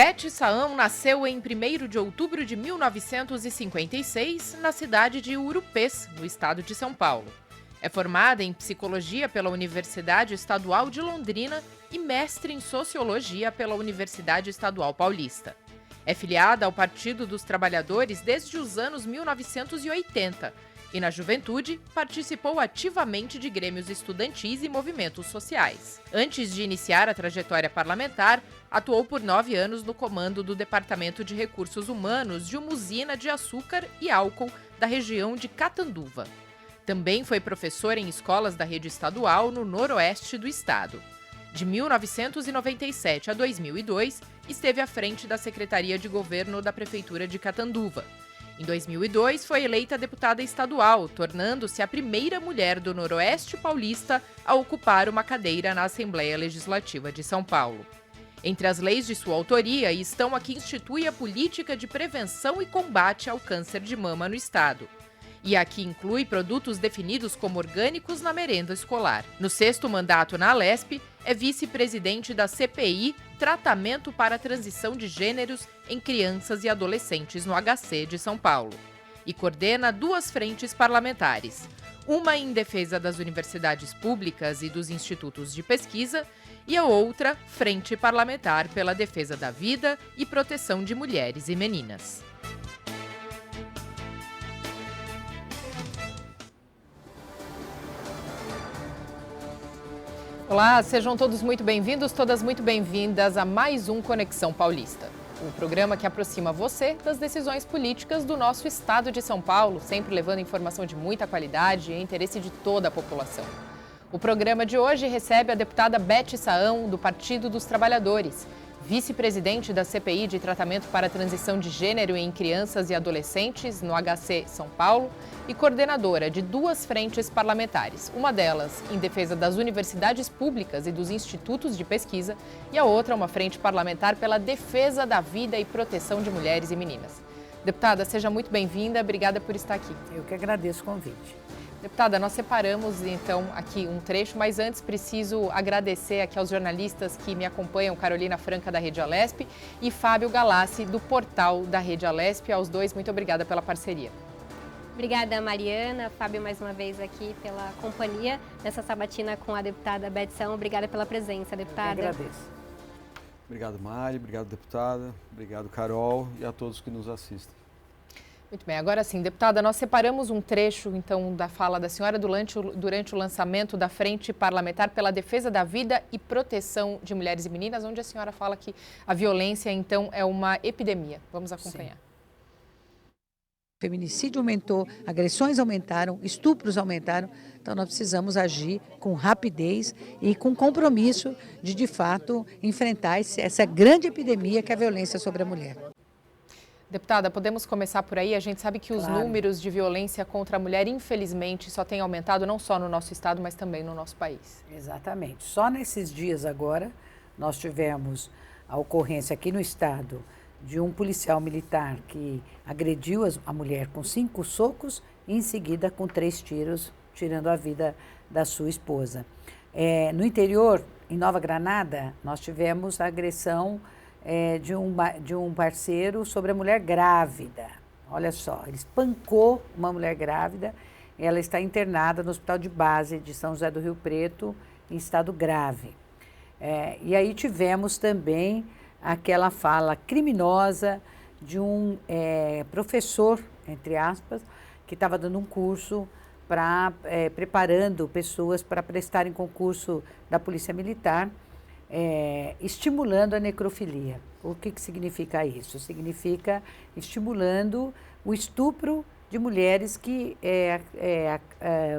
Betty Saão nasceu em 1º de outubro de 1956, na cidade de Urupês, no estado de São Paulo. É formada em Psicologia pela Universidade Estadual de Londrina e mestre em Sociologia pela Universidade Estadual Paulista. É filiada ao Partido dos Trabalhadores desde os anos 1980 e, na juventude, participou ativamente de grêmios estudantis e movimentos sociais. Antes de iniciar a trajetória parlamentar, atuou por 9 anos no comando do Departamento de Recursos Humanos de uma usina de açúcar e álcool da região de Catanduva. Também foi professora em escolas da rede estadual no noroeste do estado. De 1997 a 2002, esteve à frente da Secretaria de Governo da Prefeitura de Catanduva. Em 2002, foi eleita deputada estadual, tornando-se a primeira mulher do Noroeste paulista a ocupar uma cadeira na Assembleia Legislativa de São Paulo. Entre as leis de sua autoria estão a que institui a política de prevenção e combate ao câncer de mama no estado, e a que inclui produtos definidos como orgânicos na merenda escolar. No 6º mandato na Alesp, é vice-presidente da CPI Tratamento para a Transição de Gêneros em Crianças e Adolescentes no HC de São Paulo, e coordena 2 frentes parlamentares, uma em defesa das universidades públicas e dos institutos de pesquisa, e a outra, Frente Parlamentar pela Defesa da Vida e Proteção de Mulheres e Meninas. Olá, sejam todos muito bem-vindos, todas muito bem-vindas a mais um Conexão Paulista. O programa que aproxima você das decisões políticas do nosso estado de São Paulo, sempre levando informação de muita qualidade e interesse de toda a população. O programa de hoje recebe a deputada Betty Saão, do Partido dos Trabalhadores, vice-presidente da CPI de Tratamento para a Transição de Gênero em Crianças e Adolescentes no HC São Paulo e coordenadora de 2 frentes parlamentares, uma delas em defesa das universidades públicas e dos institutos de pesquisa e a outra uma frente parlamentar pela defesa da vida e proteção de mulheres e meninas. Deputada, seja muito bem-vinda, obrigada por estar aqui. Eu que agradeço o convite. Deputada, nós separamos então aqui um trecho, mas antes preciso agradecer aqui aos jornalistas que me acompanham, Carolina Franca da Rede Alesp e Fábio Galassi do portal da Rede Alesp. Aos dois, muito obrigada pela parceria. Obrigada, Mariana, Fábio, mais uma vez aqui pela companhia nessa sabatina com a deputada Betty Saão. Obrigada pela presença, deputada. Eu agradeço. Obrigado, Mari, obrigado, deputada, obrigado, Carol, e a todos que nos assistem. Muito bem, agora sim, deputada, nós separamos um trecho, então, da fala da senhora durante o lançamento da Frente Parlamentar pela Defesa da Vida e Proteção de Mulheres e Meninas, onde a senhora fala que a violência, então, é uma epidemia. Vamos acompanhar. Sim. O feminicídio aumentou, agressões aumentaram, estupros aumentaram, então nós precisamos agir com rapidez e com compromisso de fato, enfrentar essa grande epidemia que é a violência sobre a mulher. Deputada, podemos começar por aí? A gente sabe que os números de violência contra a mulher, infelizmente, só têm aumentado não só no nosso estado, mas também no nosso país. Exatamente. Só nesses dias agora, nós tivemos a ocorrência aqui no estado de um policial militar que agrediu a mulher com 5 socos e em seguida com 3 tiros, tirando a vida da sua esposa. No interior, em Nova Granada, nós tivemos a agressão de um parceiro sobre a mulher grávida. Olha só, ele espancou uma mulher grávida, ela está internada no Hospital de Base de São José do Rio Preto, em estado grave. E aí tivemos também aquela fala criminosa de um professor, entre aspas, que estava dando um curso preparando pessoas para prestarem concurso da Polícia Militar, estimulando a necrofilia. O que significa isso? Significa estimulando o estupro de mulheres que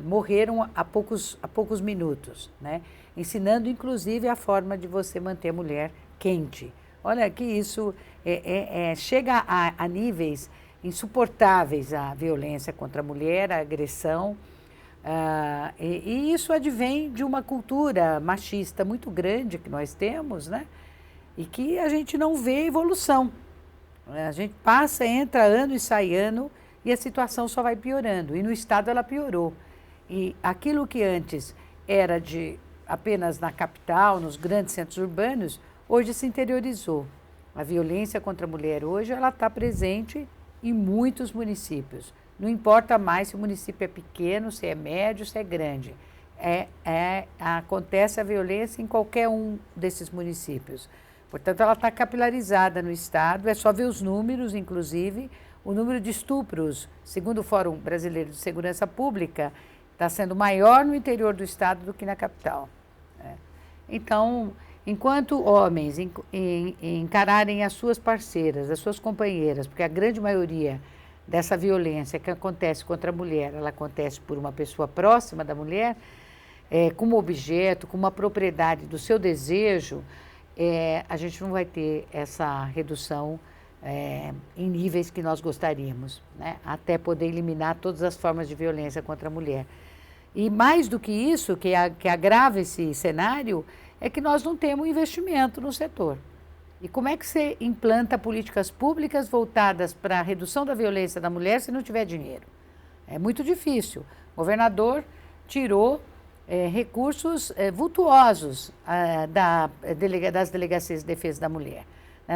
morreram há poucos minutos, né? Ensinando inclusive a forma de você manter a mulher quente. Olha que isso chega a níveis insuportáveis, a violência contra a mulher, a agressão. E isso advém de uma cultura machista muito grande que nós temos, né? E que a gente não vê evolução. A gente passa, entra ano e sai ano e a situação só vai piorando. E no estado ela piorou. E aquilo que antes era apenas na capital, nos grandes centros urbanos, hoje se interiorizou. A violência contra a mulher hoje, ela está presente em muitos municípios. Não importa mais se o município é pequeno, se é médio, se é grande. Acontece a violência em qualquer um desses municípios. Portanto, ela está capilarizada no Estado, é só ver os números, inclusive. O número de estupros, segundo o Fórum Brasileiro de Segurança Pública, está sendo maior no interior do Estado do que na capital. Então, enquanto homens encararem as suas parceiras, as suas companheiras, porque a grande maioria dessa violência que acontece contra a mulher, ela acontece por uma pessoa próxima da mulher, como objeto, como uma propriedade do seu desejo, a gente não vai ter essa redução em níveis que nós gostaríamos, né? Até poder eliminar todas as formas de violência contra a mulher. E mais do que isso, que agrava esse cenário, é que nós não temos investimento no setor. E como é que você implanta políticas públicas voltadas para a redução da violência da mulher se não tiver dinheiro? É muito difícil. O governador tirou recursos vultuosos das delegacias de defesa da mulher.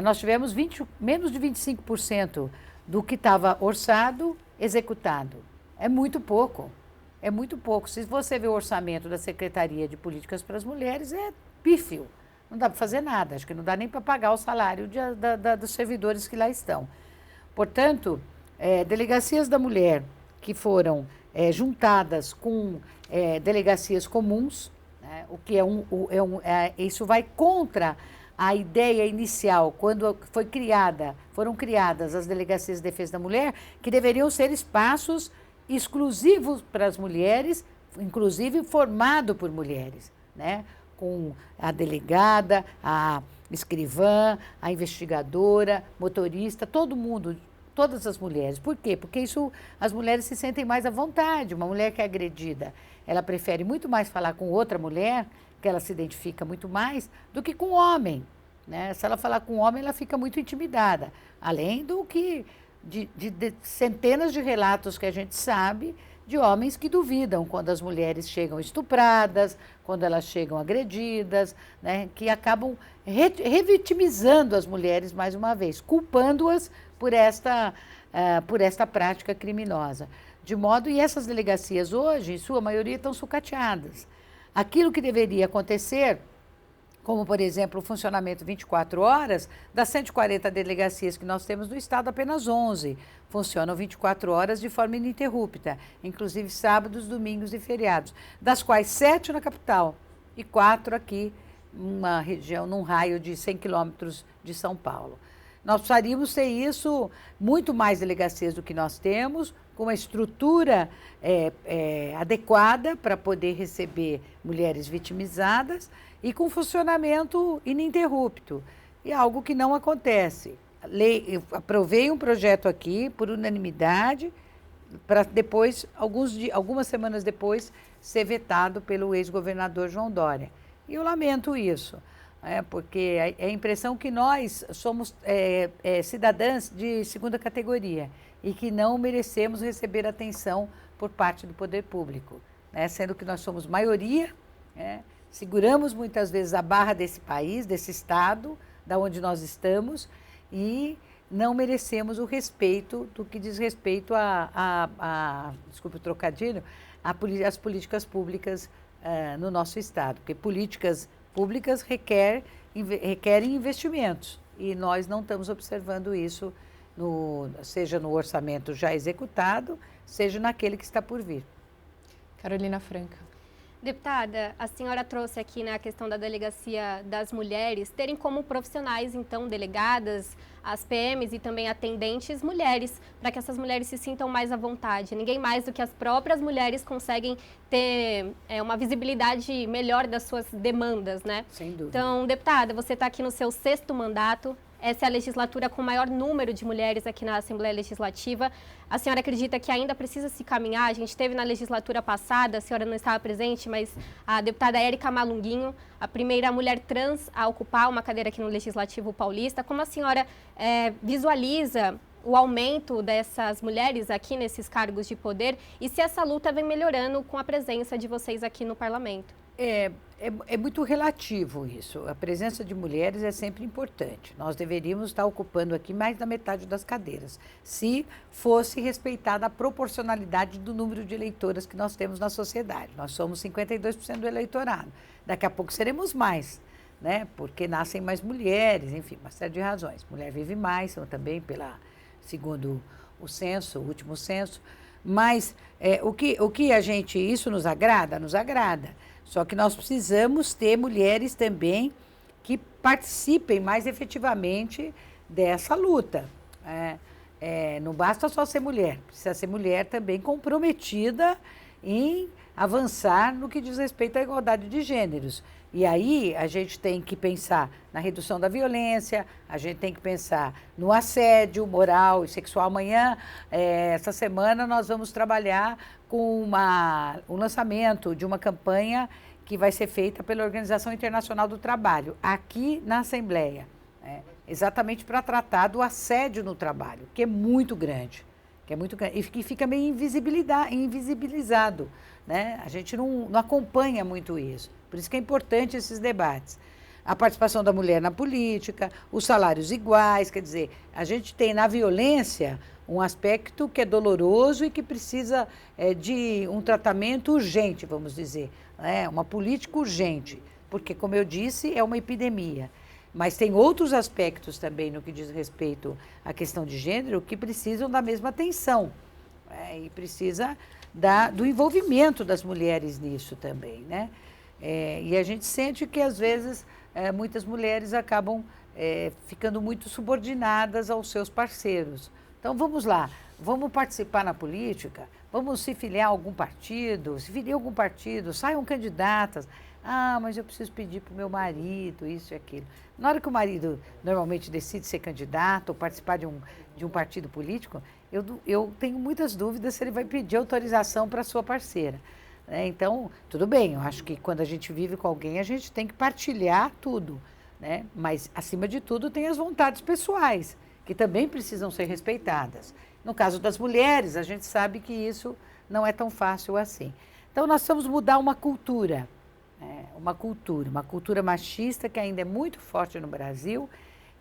Nós tivemos menos de 25% do que estava orçado executado. É muito pouco. É muito pouco. Se você vê o orçamento da Secretaria de Políticas para as Mulheres, é pífio. Não dá para fazer nada. Acho que não dá nem para pagar o salário dos servidores que lá estão. Portanto, delegacias da mulher que foram juntadas com delegacias comuns, né, o que isso vai contra a ideia inicial, quando foram criadas as delegacias de defesa da mulher, que deveriam ser espaços exclusivos para as mulheres, inclusive formado por mulheres, né? Com a delegada, a escrivã, a investigadora, motorista, todo mundo, todas as mulheres. Por quê? Porque isso, as mulheres se sentem mais à vontade. Uma mulher que é agredida, ela prefere muito mais falar com outra mulher, que ela se identifica muito mais, do que com o homem, né? Se ela falar com o homem, ela fica muito intimidada. Além do que de centenas de relatos que a gente sabe de homens que duvidam quando as mulheres chegam estupradas, quando elas chegam agredidas, né? Que acabam revitimizando as mulheres mais uma vez, culpando-as por esta prática criminosa. De modo, e essas delegacias hoje, em sua maioria, estão sucateadas. Aquilo que deveria acontecer, como, por exemplo, o funcionamento 24 horas, das 140 delegacias que nós temos no Estado, apenas 11 funcionam 24 horas de forma ininterrupta, inclusive sábados, domingos e feriados, das quais 7 na capital e 4 aqui, numa região, num raio de 100 quilômetros de São Paulo. Nós precisaríamos ter isso, muito mais delegacias do que nós temos, com uma estrutura adequada para poder receber mulheres vitimizadas e com funcionamento ininterrupto. E algo que não acontece. Eu aprovei um projeto aqui, por unanimidade, para depois, algumas semanas depois, ser vetado pelo ex-governador João Dória. E eu lamento isso. Porque é a impressão que nós somos cidadãs de segunda categoria e que não merecemos receber atenção por parte do poder público, né? Sendo que nós somos maioria, seguramos muitas vezes a barra desse país, desse estado, da onde nós estamos, e não merecemos o respeito do que diz respeito desculpe o trocadilho, às políticas públicas no nosso estado, porque políticas públicas requerem investimentos e nós não estamos observando isso, seja no orçamento já executado, seja naquele que está por vir. Carolina Franca. Deputada, a senhora trouxe aqui na questão da delegacia das mulheres terem como profissionais, então, delegadas, as PMs e também atendentes mulheres, para que essas mulheres se sintam mais à vontade. Ninguém mais do que as próprias mulheres conseguem ter uma visibilidade melhor das suas demandas, né? Sem dúvida. Então, deputada, você está aqui no seu 6º mandato. Essa é a legislatura com o maior número de mulheres aqui na Assembleia Legislativa. A senhora acredita que ainda precisa se caminhar? A gente teve na legislatura passada, a senhora não estava presente, mas a deputada Érica Malunguinho, a primeira mulher trans a ocupar uma cadeira aqui no Legislativo Paulista. Como a senhora visualiza o aumento dessas mulheres aqui nesses cargos de poder e se essa luta vem melhorando com a presença de vocês aqui no Parlamento? É muito relativo isso. A presença de mulheres é sempre importante. Nós deveríamos estar ocupando aqui mais da metade das cadeiras, se fosse respeitada a proporcionalidade do número de eleitoras que nós temos na sociedade. Nós somos 52% do eleitorado. Daqui a pouco seremos mais, né? Porque nascem mais mulheres, enfim, uma série de razões. Mulher vive mais, também segundo o censo, o último censo. Mas o que a gente, isso nos agrada? Nos agrada. Só que nós precisamos ter mulheres também que participem mais efetivamente dessa luta. Não basta só ser mulher, precisa ser mulher também comprometida em avançar no que diz respeito à igualdade de gêneros. E aí a gente tem que pensar na redução da violência, a gente tem que pensar no assédio moral e sexual. Amanhã, essa semana, nós vamos trabalhar com um lançamento de uma campanha que vai ser feita pela Organização Internacional do Trabalho, aqui na Assembleia, exatamente para tratar do assédio no trabalho, que é muito grande. E que fica meio invisibilizado, né? A gente não acompanha muito isso. Por isso que é importante esses debates. A participação da mulher na política, os salários iguais, quer dizer, a gente tem na violência um aspecto que é doloroso e que precisa de um tratamento urgente, vamos dizer, uma política urgente, porque, como eu disse, é uma epidemia. Mas tem outros aspectos também no que diz respeito à questão de gênero que precisam da mesma atenção, e precisa do envolvimento das mulheres nisso também, né? E a gente sente que, às vezes, muitas mulheres acabam ficando muito subordinadas aos seus parceiros. Então, vamos lá, vamos participar na política, vamos se filiar a algum partido, se filia a algum partido, saiam candidatas. Ah, mas eu preciso pedir para o meu marido, isso e aquilo. Na hora que o marido normalmente decide ser candidato ou participar de um partido político, eu tenho muitas dúvidas se ele vai pedir autorização para a sua parceira. Então, tudo bem, eu acho que quando a gente vive com alguém, a gente tem que partilhar tudo, né? Mas, acima de tudo, tem as vontades pessoais, que também precisam ser respeitadas. No caso das mulheres, a gente sabe que isso não é tão fácil assim. Então, nós precisamos mudar uma cultura machista que ainda é muito forte no Brasil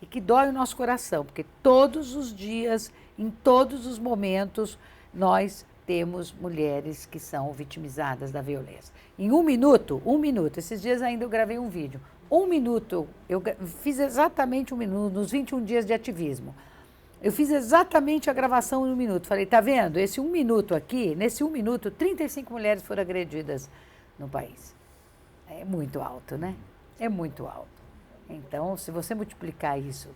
e que dói o nosso coração, porque todos os dias, em todos os momentos, nós temos mulheres que são vitimizadas da violência. Em um minuto, esses dias ainda eu gravei um vídeo, eu fiz exatamente 1 minuto, nos 21 dias de ativismo. Eu fiz exatamente a gravação em 1 minuto. Falei, tá vendo? Esse 1 minuto aqui, nesse 1 minuto, 35 mulheres foram agredidas no país. É muito alto, né? É muito alto. Então, se você multiplicar isso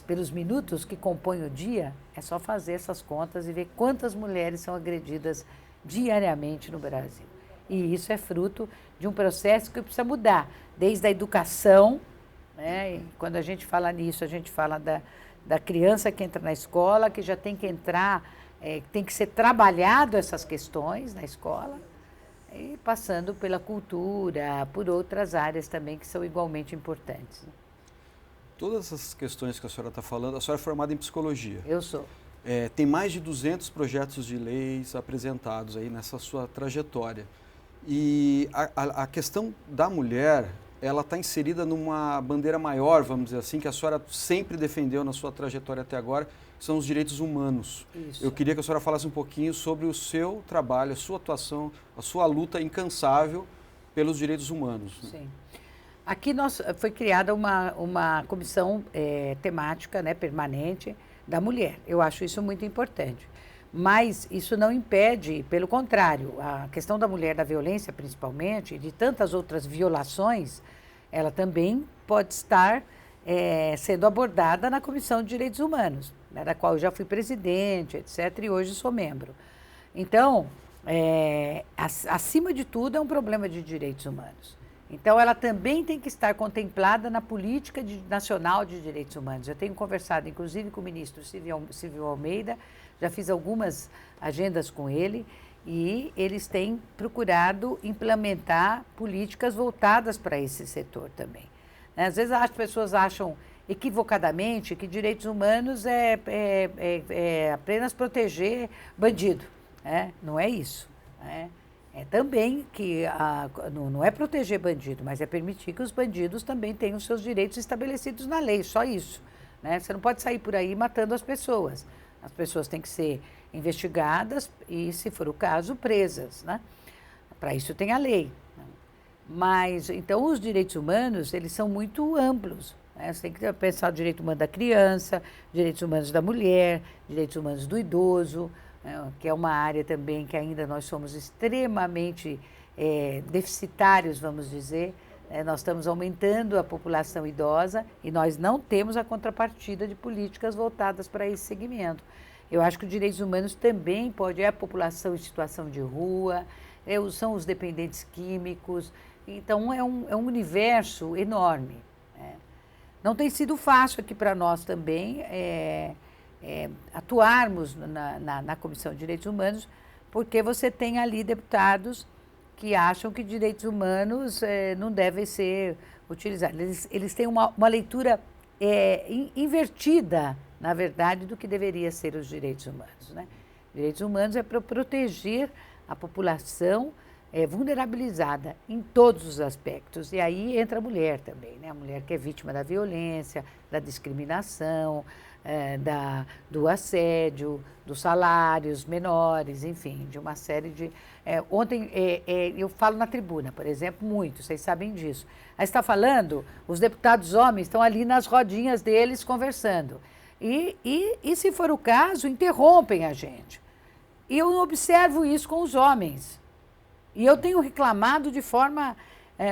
pelos minutos que compõem o dia, é só fazer essas contas e ver quantas mulheres são agredidas diariamente no Brasil. E isso é fruto de um processo que precisa mudar, desde a educação, né? E quando a gente fala nisso, a gente fala da criança que entra na escola, que já tem que entrar, tem que ser trabalhado essas questões na escola, e passando pela cultura, por outras áreas também que são igualmente importantes. Todas essas questões que a senhora está falando, a senhora é formada em psicologia. Eu sou. Tem mais de 200 projetos de leis apresentados aí nessa sua trajetória. E a questão da mulher, ela está inserida numa bandeira maior, vamos dizer assim, que a senhora sempre defendeu na sua trajetória até agora, que são os direitos humanos. Isso. Eu queria que a senhora falasse um pouquinho sobre o seu trabalho, a sua atuação, a sua luta incansável pelos direitos humanos. Sim. Aqui foi criada uma comissão temática, né, permanente da mulher. Eu acho isso muito importante. Mas isso não impede, pelo contrário, a questão da mulher, da violência principalmente, e de tantas outras violações, ela também pode estar sendo abordada na Comissão de Direitos Humanos, né, da qual eu já fui presidente, etc., e hoje sou membro. Então, acima de tudo, é um problema de direitos humanos. Então, ela também tem que estar contemplada na política nacional de direitos humanos. Eu tenho conversado, inclusive, com o ministro Silvio Almeida, já fiz algumas agendas com ele, e eles têm procurado implementar políticas voltadas para esse setor também. Às vezes as pessoas acham equivocadamente que direitos humanos é apenas proteger bandido. Não é isso. É também que não é proteger bandido, mas é permitir que os bandidos também tenham seus direitos estabelecidos na lei, só isso. Né? Você não pode sair por aí matando as pessoas. As pessoas têm que ser investigadas e, se for o caso, presas. Né? Para isso tem a lei. Né? Mas, então, os direitos humanos, eles são muito amplos. Né? Você tem que pensar o direito humano da criança, direitos humanos da mulher, direitos humanos do idoso, que é uma área também que ainda nós somos extremamente deficitários, vamos dizer. Nós estamos aumentando a população idosa e nós não temos a contrapartida de políticas voltadas para esse segmento. Eu acho que os direitos humanos também pode, a população em situação de rua, são os dependentes químicos, então é um universo enorme. Não tem sido fácil aqui para nós também atuarmos na Comissão de Direitos Humanos, porque você tem ali deputados que acham que direitos humanos não devem ser utilizados. Eles têm uma leitura invertida, na verdade, do que deveria ser os direitos humanos. Né? Direitos humanos é para proteger a população vulnerabilizada em todos os aspectos. E aí entra a mulher também, né? A mulher que é vítima da violência, da discriminação, do assédio, dos salários menores, enfim, de uma série de... ontem, eu falo na tribuna, por exemplo, muito, vocês sabem disso. Aí está falando, os deputados homens estão ali nas rodinhas deles conversando. E se for o caso, interrompem a gente. E eu observo isso com os homens. E eu tenho reclamado de forma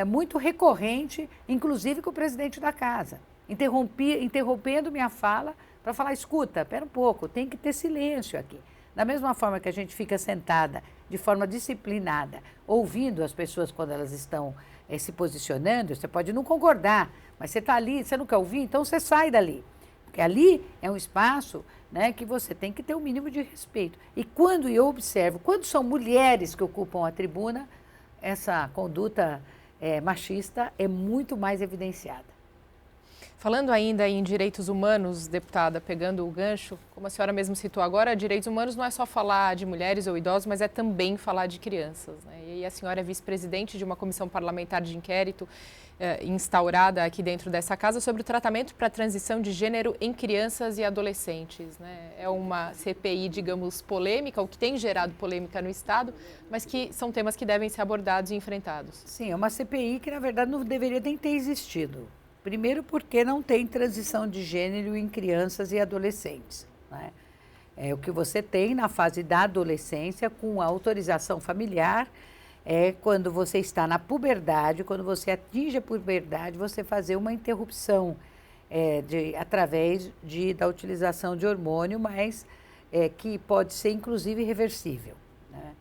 muito recorrente, inclusive com o presidente da casa, interrompendo minha fala para falar, escuta, espera um pouco, tem que ter silêncio aqui. Da mesma forma que a gente fica sentada de forma disciplinada, ouvindo as pessoas quando elas estão se posicionando, você pode não concordar, mas você está ali, você não quer ouvir, então você sai dali. Porque ali é um espaço, né, que você tem que ter o mínimo de respeito. E quando eu observo, quando são mulheres que ocupam a tribuna, essa conduta machista é muito mais evidenciada. Falando ainda em direitos humanos, deputada, pegando o gancho, como a senhora mesmo citou agora, direitos humanos não é só falar de mulheres ou idosos, mas é também falar de crianças. Né? E a senhora é vice-presidente de uma comissão parlamentar de inquérito instaurada aqui dentro dessa casa sobre o tratamento para a transição de gênero em crianças e adolescentes. Né? É uma CPI, digamos, polêmica, o que tem gerado polêmica no Estado, mas que são temas que devem ser abordados e enfrentados. Sim, é uma CPI que, na verdade, não deveria nem ter existido. Primeiro porque não tem transição de gênero em crianças e adolescentes. Né? O que você tem na fase da adolescência, com a autorização familiar, quando você está na puberdade, quando você atinge a puberdade, você fazer uma interrupção através da utilização de hormônio, mas que pode ser inclusive reversível. Né?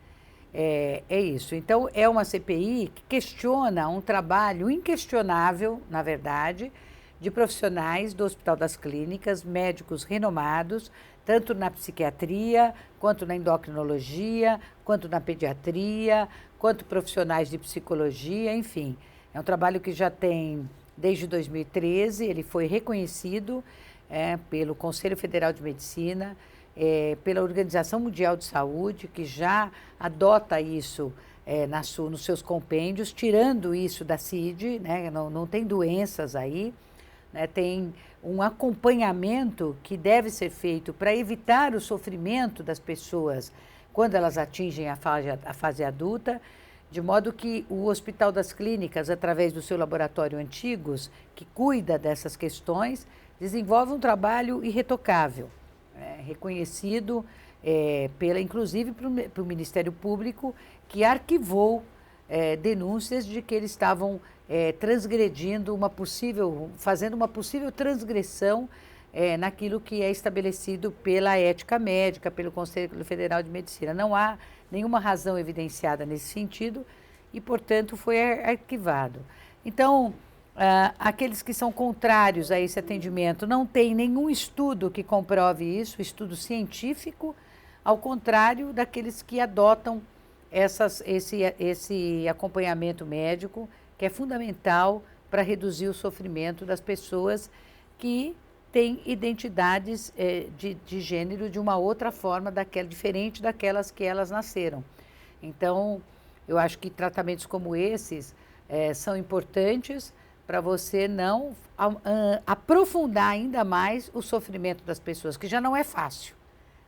É isso. Então, é uma CPI que questiona um trabalho inquestionável, na verdade, de profissionais do Hospital das Clínicas, médicos renomados, tanto na psiquiatria, quanto na endocrinologia, quanto na pediatria, quanto profissionais de psicologia, enfim. É um trabalho que já tem desde 2013, ele foi reconhecido pelo Conselho Federal de Medicina, pela Organização Mundial de Saúde, que já adota isso nos seus compêndios, tirando isso da CID, né? Não tem doenças aí, né? Tem um acompanhamento que deve ser feito para evitar o sofrimento das pessoas quando elas atingem a fase adulta, de modo que o Hospital das Clínicas, através do seu laboratório Antigos, que cuida dessas questões, desenvolve um trabalho irretocável. Reconhecido inclusive para o Ministério Público, que arquivou denúncias de que eles estavam transgredindo fazendo uma possível transgressão naquilo que é estabelecido pela ética médica, pelo Conselho Federal de Medicina. Não há nenhuma razão evidenciada nesse sentido e, portanto, foi arquivado. Então, aqueles que são contrários a esse atendimento não tem nenhum estudo que comprove isso, estudo científico, ao contrário daqueles que adotam esse acompanhamento médico, que é fundamental para reduzir o sofrimento das pessoas que têm identidades de gênero de uma outra forma, diferente daquelas que elas nasceram. Então, Eu acho que tratamentos como esses são importantes para você não aprofundar ainda mais o sofrimento das pessoas, que já não é fácil.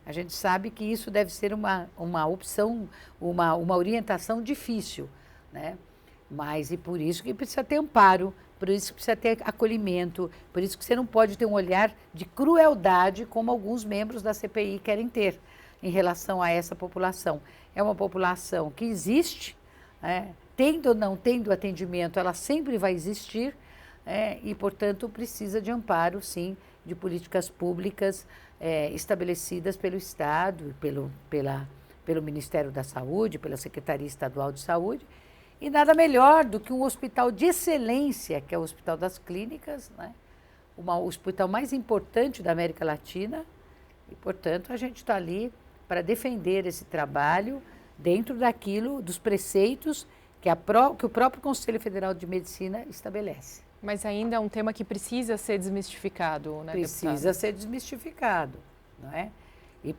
A gente sabe que isso deve ser uma opção, uma orientação difícil, né? Mas e por isso que precisa ter amparo, por isso que precisa ter acolhimento, por isso que você não pode ter um olhar de crueldade como alguns membros da CPI querem ter em relação a essa população. É uma população que existe, tendo ou não tendo atendimento, ela sempre vai existir, e, portanto, precisa de amparo, sim, de políticas públicas estabelecidas pelo Estado, pelo Ministério da Saúde, pela Secretaria Estadual de Saúde, e nada melhor do que um hospital de excelência, que é o Hospital das Clínicas, né? O hospital mais importante da América Latina, e, portanto, a gente está ali para defender esse trabalho dentro dos preceitos que o próprio Conselho Federal de Medicina estabelece. Mas ainda é um tema que precisa ser desmistificado, né, Precisa deputada? ser desmistificado, não é? E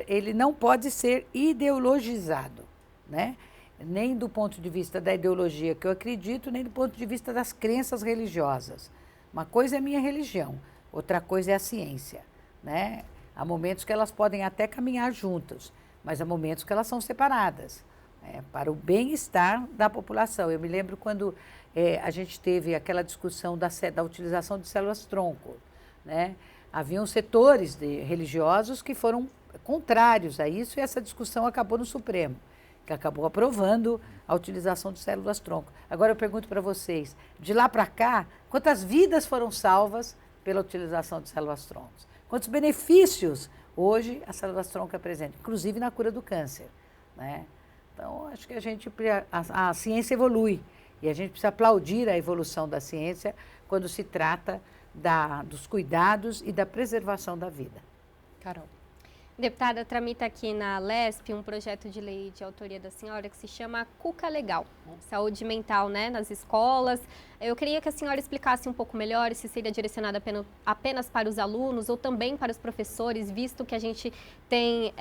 ele não pode ser ideologizado, né? Nem do ponto de vista da ideologia que eu acredito, nem do ponto de vista das crenças religiosas. Uma coisa é a minha religião, outra coisa é a ciência, né? Há momentos que elas podem até caminhar juntas, mas há momentos que elas são separadas, para o bem-estar da população. Eu me lembro quando a gente teve aquela discussão da utilização de células-tronco, né? Haviam setores religiosos que foram contrários a isso e essa discussão acabou no Supremo, que acabou aprovando a utilização de células-tronco. Agora eu pergunto para vocês, de lá para cá, quantas vidas foram salvas pela utilização de células-troncos? Quantos benefícios hoje a células-tronco apresenta, inclusive na cura do câncer, né? Então, acho que a ciência evolui e a gente precisa aplaudir a evolução da ciência quando se trata dos cuidados e da preservação da vida. Carol. Deputada, tramita aqui na LESP um projeto de lei de autoria da senhora que se chama Cuca Legal, saúde mental, né, nas escolas. Eu queria que a senhora explicasse um pouco melhor se seria direcionada apenas para os alunos ou também para os professores, visto que a gente tem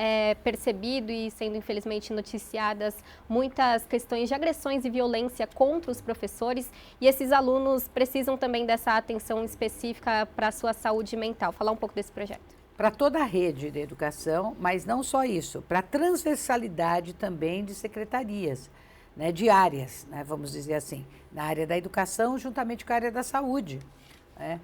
percebido e sendo infelizmente noticiadas muitas questões de agressões e violência contra os professores e esses alunos precisam também dessa atenção específica para a sua saúde mental. Falar um pouco desse projeto. Para toda a rede de educação, mas não só isso, para a transversalidade também de secretarias, né, de áreas, né, vamos dizer assim, na área da educação juntamente com a área da saúde, né.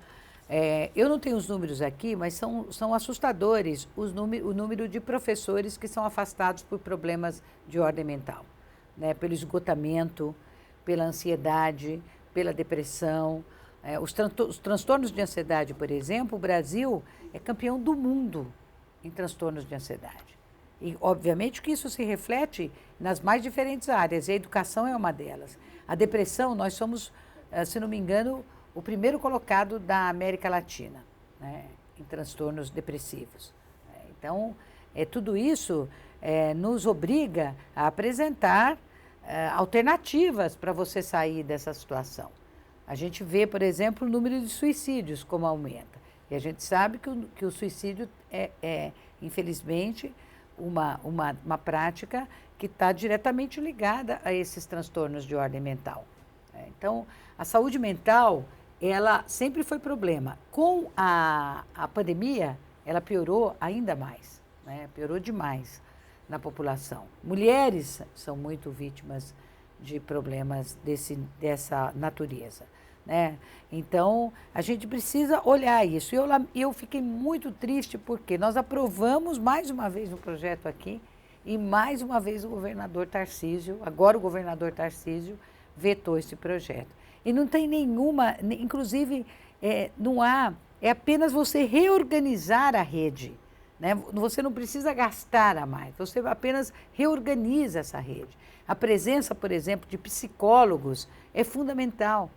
Eu não tenho os números aqui, mas são assustadores o número de professores que são afastados por problemas de ordem mental, né, pelo esgotamento, pela ansiedade, pela depressão. Os transtornos de ansiedade, por exemplo, o Brasil é campeão do mundo em transtornos de ansiedade. E, obviamente, que isso se reflete nas mais diferentes áreas, e a educação é uma delas. A depressão, nós somos, se não me engano, o primeiro colocado da América Latina, né, em transtornos depressivos. Então, tudo isso nos obriga a apresentar alternativas para você sair dessa situação. A gente vê, por exemplo, o número de suicídios como aumenta. E a gente sabe que o suicídio infelizmente, uma prática que está diretamente ligada a esses transtornos de ordem mental. Então, a saúde mental, ela sempre foi problema. Com a pandemia, ela piorou ainda mais, né? Piorou demais na população. Mulheres são muito vítimas de problemas dessa natureza, né? Então, a gente precisa olhar isso. Eu fiquei muito triste porque nós aprovamos mais uma vez um projeto aqui e mais uma vez o governador Tarcísio, agora o governador Tarcísio, vetou esse projeto. E não tem nenhuma, inclusive, não há, é apenas você reorganizar a rede, né? Você não precisa gastar a mais, você apenas reorganiza essa rede. A presença, por exemplo, de psicólogos é fundamental.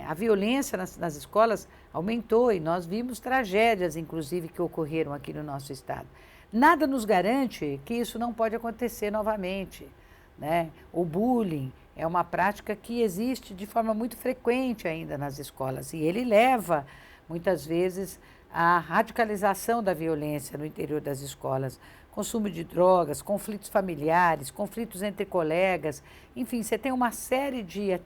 A violência nas escolas aumentou e nós vimos tragédias, inclusive, que ocorreram aqui no nosso estado. Nada nos garante que isso não pode acontecer novamente, né? O bullying é uma prática que existe de forma muito frequente ainda nas escolas e ele leva, muitas vezes, a radicalização da violência no interior das escolas, consumo de drogas, conflitos familiares, conflitos entre colegas, enfim, você tem uma série de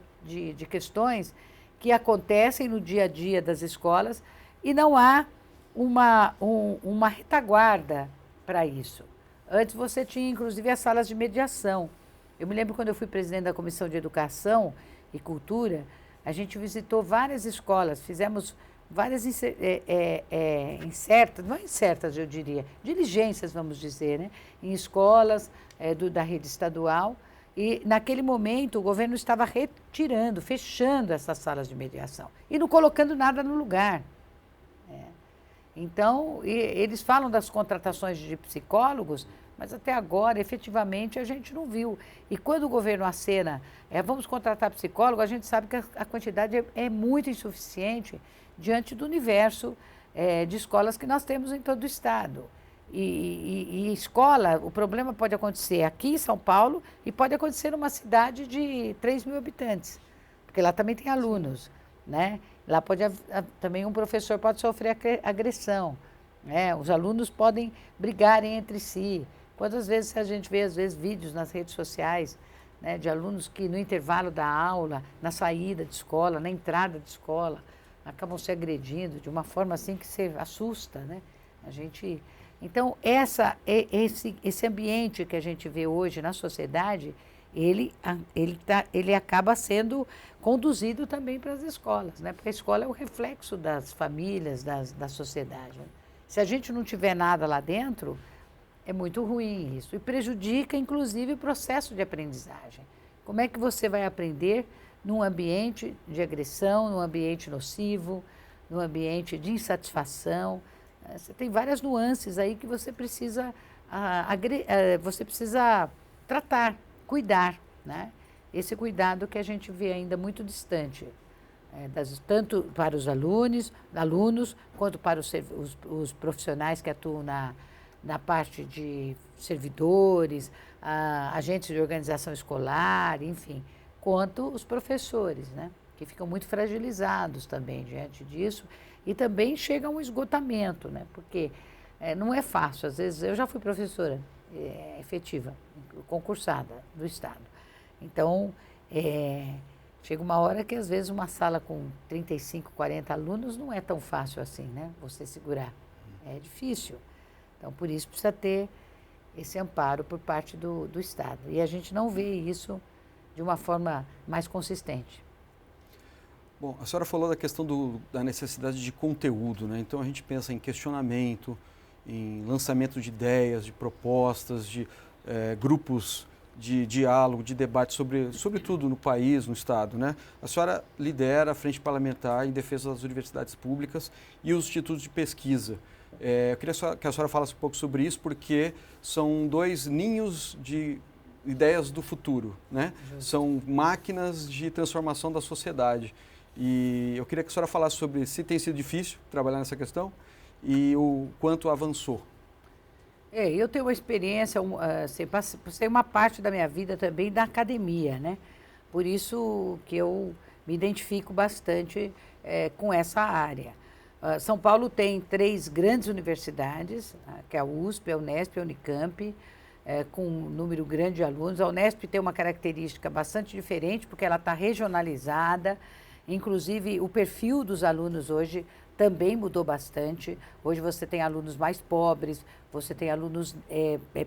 questões que acontecem no dia a dia das escolas e não há uma retaguarda para isso. Antes você tinha, inclusive, as salas de mediação. Eu me lembro quando eu fui presidente da Comissão de Educação e Cultura, a gente visitou várias escolas, fizemos várias eu diria, diligências, vamos dizer, né? Em escolas da rede estadual. E, naquele momento, o governo estava retirando, fechando essas salas de mediação e não colocando nada no lugar. Então, eles falam das contratações de psicólogos, mas até agora, efetivamente, a gente não viu. E quando o governo acena, vamos contratar psicólogo, a gente sabe que a quantidade é muito insuficiente diante do universo de escolas que nós temos em todo o estado. E escola, o problema pode acontecer aqui em São Paulo e pode acontecer numa cidade de 3 mil habitantes, porque lá também tem alunos, né? Lá também um professor pode sofrer agressão, né? Os alunos podem brigarem entre si. Quantas vezes a gente vê, às vezes, vídeos nas redes sociais, né, de alunos que no intervalo da aula, na saída de escola, na entrada de escola, acabam se agredindo de uma forma assim que se assusta, né? Então, esse ambiente que a gente vê hoje na sociedade, ele acaba sendo conduzido também para as escolas, né? Porque a escola é o reflexo das famílias, da sociedade, né? Se a gente não tiver nada lá dentro, é muito ruim isso. E prejudica, inclusive, o processo de aprendizagem. Como é que você vai aprender num ambiente de agressão, num ambiente nocivo, num ambiente de insatisfação? Você tem várias nuances aí que você precisa tratar, cuidar, né? Esse cuidado que a gente vê ainda muito distante, tanto para os alunos quanto para os profissionais que atuam na parte de servidores, agentes de organização escolar, enfim, quanto os professores, né? Que ficam muito fragilizados também diante disso e também chega a um esgotamento, né? Porque não é fácil. Às vezes, eu já fui professora efetiva, concursada do Estado. Então, chega uma hora que, às vezes, uma sala com 35, 40 alunos não é tão fácil assim, né? Você segurar. É difícil. Então, por isso, precisa ter esse amparo por parte do Estado. E a gente não vê isso de uma forma mais consistente. Bom, a senhora falou da questão da necessidade de conteúdo, né? Então, a gente pensa em questionamento, em lançamento de ideias, de propostas, de grupos de diálogo, de debate sobre tudo no país, no Estado, né? A senhora lidera a Frente Parlamentar em Defesa das Universidades Públicas e os institutos de pesquisa. Eu queria que a senhora falasse um pouco sobre isso, porque são 2 ninhos de ideias do futuro, né? São máquinas de transformação da sociedade. E eu queria que a senhora falasse sobre se tem sido difícil trabalhar nessa questão e o quanto avançou. Eu tenho uma experiência, passei uma parte da minha vida também da academia, né? Por isso que eu me identifico bastante com essa área. São Paulo tem 3 grandes universidades, que é a USP, a Unesp e a Unicamp, com um número grande de alunos. A Unesp tem uma característica bastante diferente, porque ela está regionalizada. Inclusive, o perfil dos alunos hoje também mudou bastante. Hoje você tem alunos mais pobres, você tem alunos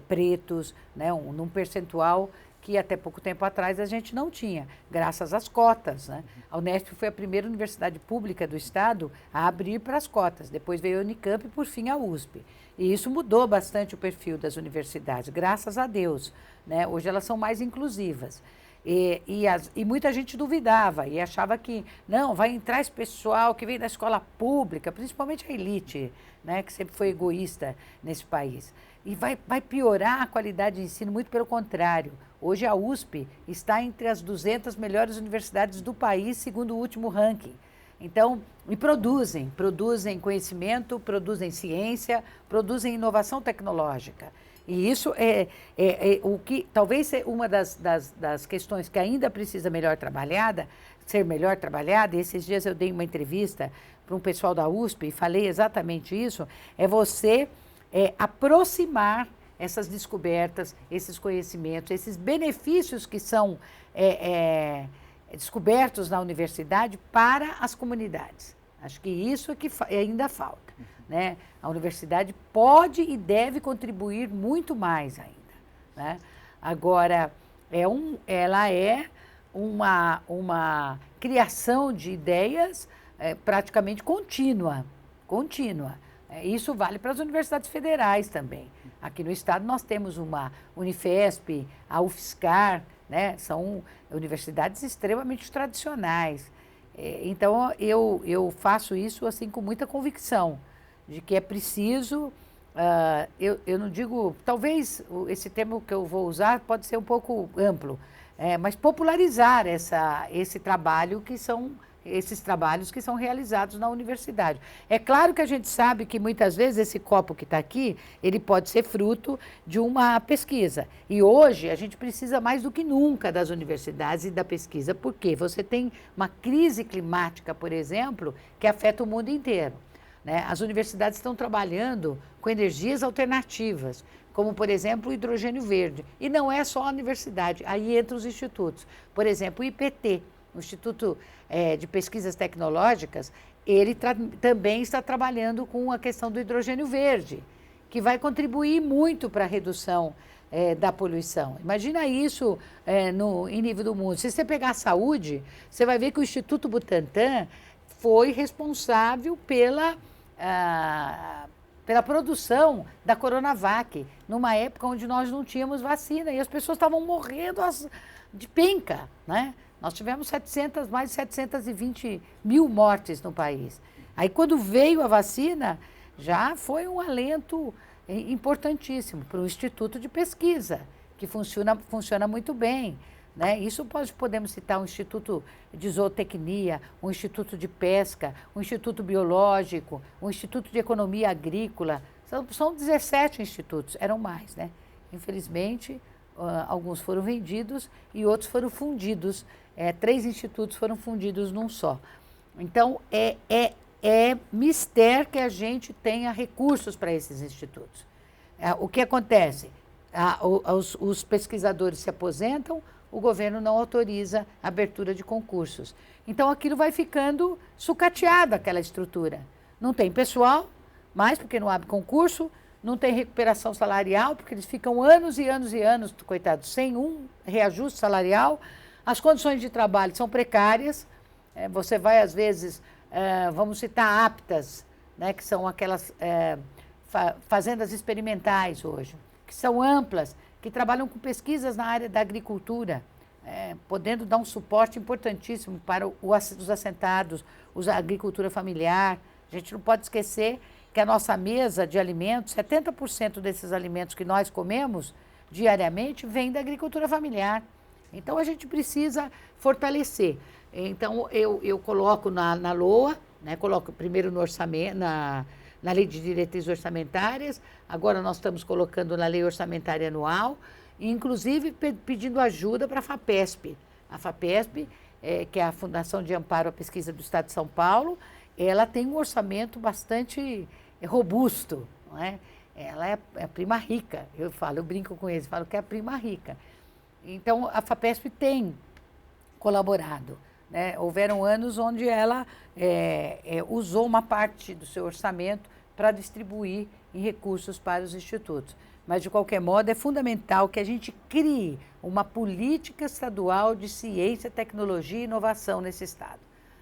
pretos, né, num percentual que até pouco tempo atrás a gente não tinha, graças às cotas, né? A Unesp foi a primeira universidade pública do Estado a abrir para as cotas. Depois veio a Unicamp e, por fim, a USP. E isso mudou bastante o perfil das universidades, graças a Deus, né? Hoje elas são mais inclusivas. E muita gente duvidava e achava que, não, vai entrar esse pessoal que vem da escola pública, principalmente a elite, né, que sempre foi egoísta nesse país. E vai piorar a qualidade de ensino, muito pelo contrário. Hoje a USP está entre as 200 melhores universidades do país, segundo o último ranking. Então, e produzem conhecimento, produzem ciência, produzem inovação tecnológica. E isso é o que talvez seja uma das questões que ainda precisa ser melhor trabalhada. E esses dias eu dei uma entrevista para um pessoal da USP, e falei exatamente isso, é você aproximar essas descobertas, esses conhecimentos, esses benefícios que são descobertos na universidade para as comunidades. Acho que isso é que ainda falta, né? A universidade pode e deve contribuir muito mais ainda, né? Agora, ela é uma criação de ideias praticamente contínua. Isso vale para as universidades federais também. Aqui no estado nós temos uma Unifesp, a UFSCar, né? São universidades extremamente tradicionais. Então, eu faço isso assim com muita convicção, de que é preciso, eu não digo, talvez esse termo que eu vou usar pode ser um pouco amplo, mas popularizar esse trabalho esses trabalhos que são realizados na universidade. É claro que a gente sabe que muitas vezes esse copo que está aqui, ele pode ser fruto de uma pesquisa. E hoje a gente precisa mais do que nunca das universidades e da pesquisa, porque você tem uma crise climática, por exemplo, que afeta o mundo inteiro, né? As universidades estão trabalhando com energias alternativas, como, por exemplo, o hidrogênio verde. E não é só a universidade, aí entram os institutos. Por exemplo, o IPT, o Instituto de Pesquisas Tecnológicas, ele também está trabalhando com a questão do hidrogênio verde, que vai contribuir muito para a redução da poluição. Imagina isso em nível do mundo. Se você pegar a saúde, você vai ver que o Instituto Butantan foi responsável pela produção da Coronavac, numa época onde nós não tínhamos vacina e as pessoas estavam morrendo de penca, né? Nós tivemos mais de 720 mil mortes no país. Aí, quando veio a vacina, já foi um alento importantíssimo para o Instituto de Pesquisa, que funciona muito bem, né? Isso podemos citar um Instituto de Zootecnia, um Instituto de Pesca, um Instituto Biológico, um Instituto de Economia Agrícola. São 17 institutos, eram mais, né? Infelizmente, alguns foram vendidos e outros foram fundidos. 3 institutos foram fundidos num só. Então, é mister que a gente tenha recursos para esses institutos. O que acontece? Os pesquisadores se aposentam, o governo não autoriza a abertura de concursos. Então, aquilo vai ficando sucateado, aquela estrutura. Não tem pessoal, mais porque não abre concurso, não tem recuperação salarial, porque eles ficam anos e anos e anos, coitados, sem um reajuste salarial. As condições de trabalho são precárias. Você vai, às vezes, vamos citar aptas, né, que são aquelas fazendas experimentais hoje, que são amplas, que trabalham com pesquisas na área da agricultura, podendo dar um suporte importantíssimo para os assentados, a agricultura familiar. A gente não pode esquecer que a nossa mesa de alimentos, 70% desses alimentos que nós comemos diariamente vem da agricultura familiar. Então, a gente precisa fortalecer. Então, eu coloco na LOA, né, coloco primeiro no orçamento, na Lei de Diretrizes Orçamentárias, agora nós estamos colocando na Lei Orçamentária Anual, e inclusive pedindo ajuda para a FAPESP. A FAPESP, que é a Fundação de Amparo à Pesquisa do Estado de São Paulo, ela tem um orçamento bastante robusto, não é? Ela é a prima rica, eu brinco com eles, falo que é a prima rica. Então, a FAPESP tem colaborado, né? Houveram anos onde ela usou uma parte do seu orçamento para distribuir em recursos para os institutos. Mas, de qualquer modo, é fundamental que a gente crie uma política estadual de ciência, tecnologia e inovação nesse estado.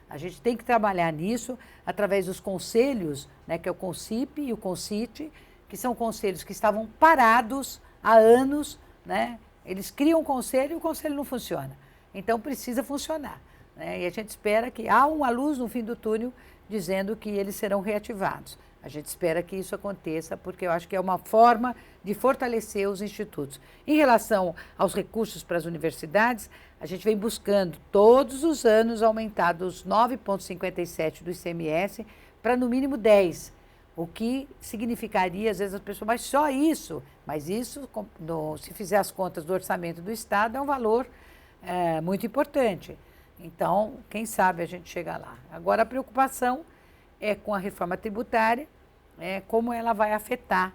A gente tem que trabalhar nisso através dos conselhos, né, que é o CONCIP e o CONCIT, que são conselhos que estavam parados há anos, né? Eles criam um conselho e o conselho não funciona. Então, precisa funcionar, né? E a gente espera que há uma luz no fim do túnel dizendo que eles serão reativados. A gente espera que isso aconteça, porque eu acho que é uma forma de fortalecer os institutos. Em relação aos recursos para as universidades, a gente vem buscando todos os anos aumentar dos 9,57 do ICMS para no mínimo 10, o que significaria, às vezes, as pessoas, mas só isso? Mas isso, se fizer as contas do orçamento do Estado, é um valor muito importante. Então, quem sabe a gente chega lá. Agora, a preocupação com a reforma tributária, como ela vai afetar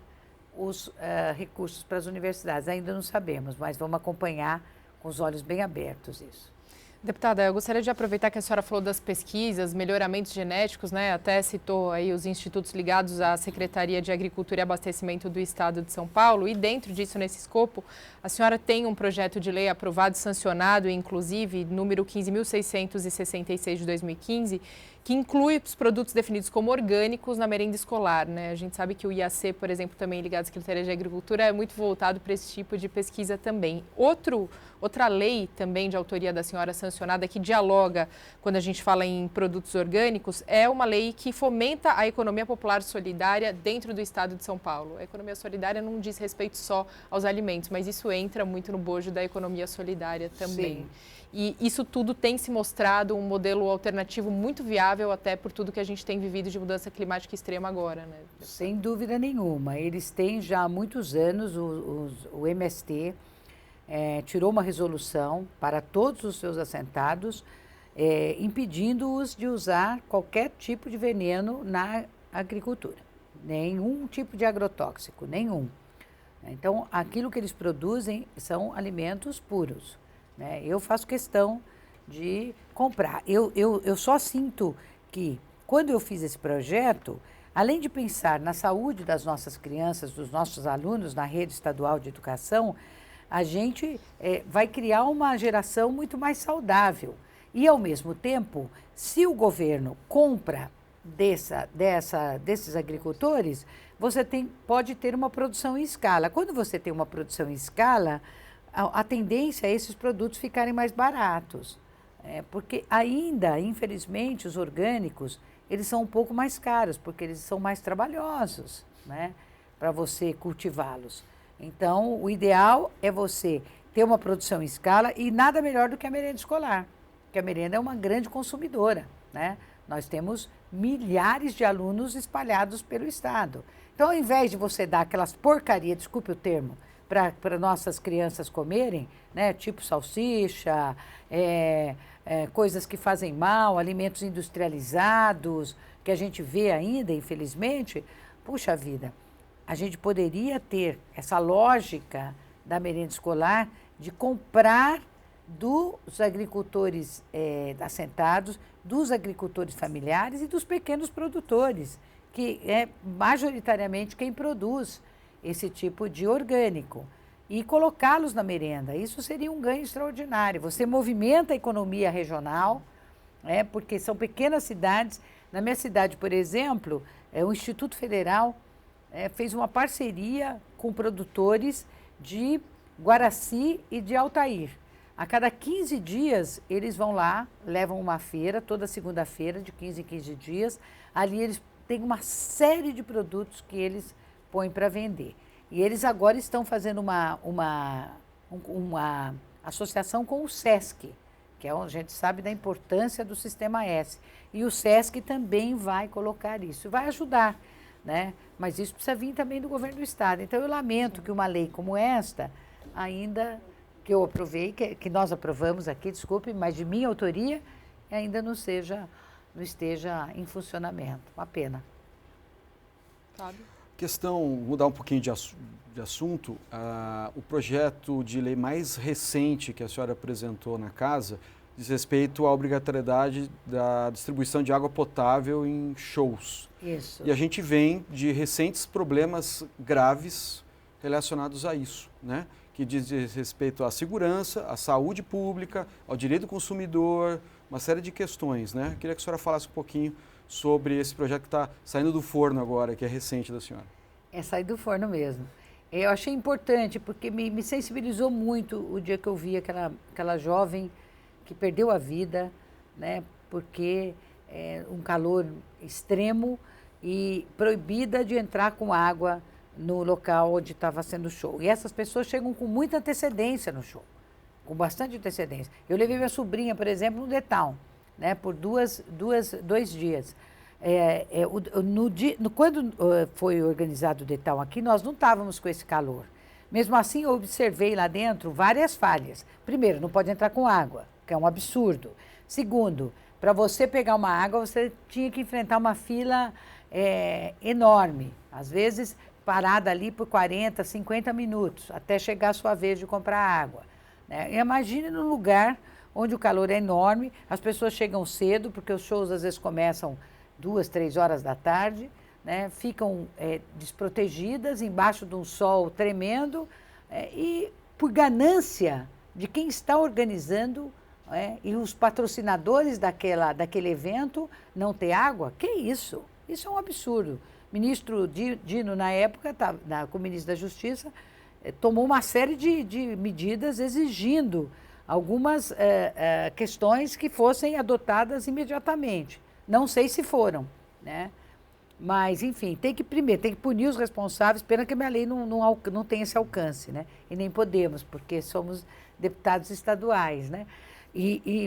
os recursos para as universidades. Ainda não sabemos, mas vamos acompanhar com os olhos bem abertos isso. Deputada, eu gostaria de aproveitar que a senhora falou das pesquisas, melhoramentos genéticos, né? Até citou aí os institutos ligados à Secretaria de Agricultura e Abastecimento do Estado de São Paulo. E dentro disso, nesse escopo, a senhora tem um projeto de lei aprovado e sancionado, inclusive, número 15.666 de 2015, que inclui os produtos definidos como orgânicos na merenda escolar, né? A gente sabe que o IAC, por exemplo, também ligado à Secretaria de Agricultura, é muito voltado para esse tipo de pesquisa também. Outra lei também de autoria da senhora sancionada que dialoga quando a gente fala em produtos orgânicos é uma lei que fomenta a economia popular solidária dentro do estado de São Paulo. A economia solidária não diz respeito só aos alimentos, mas isso entra muito no bojo da economia solidária também. Sim. E isso tudo tem se mostrado um modelo alternativo muito viável, até por tudo que a gente tem vivido de mudança climática extrema agora, né? Sem dúvida nenhuma. Eles têm já há muitos anos, o MST tirou uma resolução para todos os seus assentados, impedindo-os de usar qualquer tipo de veneno na agricultura. Nenhum tipo de agrotóxico, nenhum. Então, aquilo que eles produzem são alimentos puros. Né? Eu faço questão de comprar. Eu só sinto que, quando eu fiz esse projeto, além de pensar na saúde das nossas crianças, dos nossos alunos na rede estadual de educação, a gente vai criar uma geração muito mais saudável. E, ao mesmo tempo, se o governo compra desses agricultores, você pode ter uma produção em escala. Quando você tem uma produção em escala, a tendência é esses produtos ficarem mais baratos. Porque ainda, infelizmente, os orgânicos, eles são um pouco mais caros, porque eles são mais trabalhosos, né, para você cultivá-los. Então, o ideal é você ter uma produção em escala e nada melhor do que a merenda escolar, porque a merenda é uma grande consumidora, né? Nós temos milhares de alunos espalhados pelo estado. Então, ao invés de você dar aquelas porcarias, desculpe o termo, para nossas crianças comerem, né, tipo salsicha, coisas que fazem mal, alimentos industrializados, que a gente vê ainda, infelizmente, puxa vida, a gente poderia ter essa lógica da merenda escolar de comprar dos agricultores assentados, dos agricultores familiares e dos pequenos produtores, que é majoritariamente quem produz esse tipo de orgânico, e colocá-los na merenda. Isso seria um ganho extraordinário. Você movimenta a economia regional, porque são pequenas cidades. Na minha cidade, por exemplo, o Instituto Federal fez uma parceria com produtores de Guaraci e de Altair. A cada 15 dias, eles vão lá, levam uma feira, toda segunda-feira, de 15 em 15 dias. Ali eles têm uma série de produtos que eles põem para vender. E eles agora estão fazendo uma associação com o SESC, que é onde a gente sabe da importância do Sistema S. E o SESC também vai colocar isso, vai ajudar, né? Mas isso precisa vir também do governo do estado. Então, eu lamento que uma lei como esta, ainda que eu aprovei, que nós aprovamos aqui, desculpe, mas de minha autoria, ainda não esteja em funcionamento. Uma pena. Fábio? Questão, mudar um pouquinho de assunto, o projeto de lei mais recente que a senhora apresentou na casa diz respeito à obrigatoriedade da distribuição de água potável em shows. Isso. E a gente vem de recentes problemas graves relacionados a isso, né? Que diz respeito à segurança, à saúde pública, ao direito do consumidor, uma série de questões, né? Queria que a senhora falasse um pouquinho sobre esse projeto que está saindo do forno agora, que é recente da senhora. Sai do forno mesmo. Eu achei importante, porque me sensibilizou muito o dia que eu vi aquela jovem que perdeu a vida, né, porque um calor extremo e proibida de entrar com água no local onde estava sendo o show. E essas pessoas chegam com muita antecedência no show, com bastante antecedência. Eu levei minha sobrinha, por exemplo, no The Town, né, por dois dias. Quando foi organizado o The Town aqui, nós não estávamos com esse calor. Mesmo assim, eu observei lá dentro várias falhas. Primeiro, não pode entrar com água, que é um absurdo. Segundo, para você pegar uma água, você tinha que enfrentar uma fila enorme. Às vezes, parada ali por 40, 50 minutos, até chegar a sua vez de comprar água. Né? E imagine num lugar onde o calor é enorme, as pessoas chegam cedo, porque os shows às vezes começam 2, 3 horas da tarde, né? Ficam desprotegidas, embaixo de um sol tremendo, e por ganância de quem está organizando, e os patrocinadores daquele evento não ter água, que isso? Isso é um absurdo. O ministro Dino, na época, com o ministro da Justiça, tomou uma série de medidas exigindo algumas questões que fossem adotadas imediatamente. Não sei se foram, né? Mas, enfim, tem que punir os responsáveis, pena que a minha lei não tem esse alcance, né? E nem podemos, porque somos deputados estaduais, né?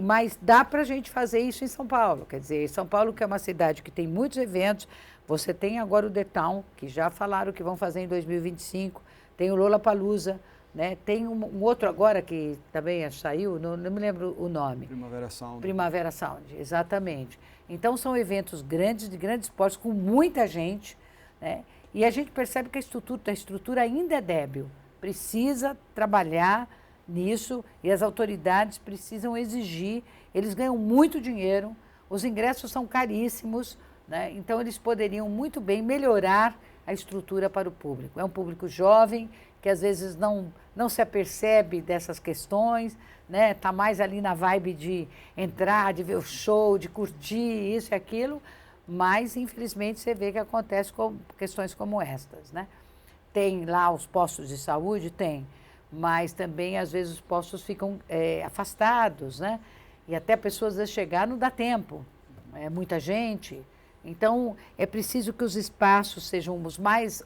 Mas dá para a gente fazer isso em São Paulo. Quer dizer, São Paulo, que é uma cidade que tem muitos eventos, você tem agora o The Town, que já falaram que vão fazer em 2025, tem o Lollapalooza, né? Tem um outro agora que também saiu, não me lembro o nome. Primavera Sound. Primavera Sound, exatamente. Então, são eventos grandes, de grandes portes, com muita gente, né? E a gente percebe que a estrutura ainda é débil. Precisa trabalhar nisso e as autoridades precisam exigir. Eles ganham muito dinheiro, os ingressos são caríssimos, né? Então, eles poderiam muito bem melhorar a estrutura para o público. É um público jovem, que às vezes não se apercebe dessas questões, né? Está mais ali na vibe de entrar, de ver o show, de curtir isso e aquilo, mas infelizmente você vê que acontece com questões como estas, né? Tem lá os postos de saúde, tem, mas também às vezes os postos ficam afastados, né? E até pessoas às vezes chegar não dá tempo, é muita gente. Então é preciso que os espaços sejam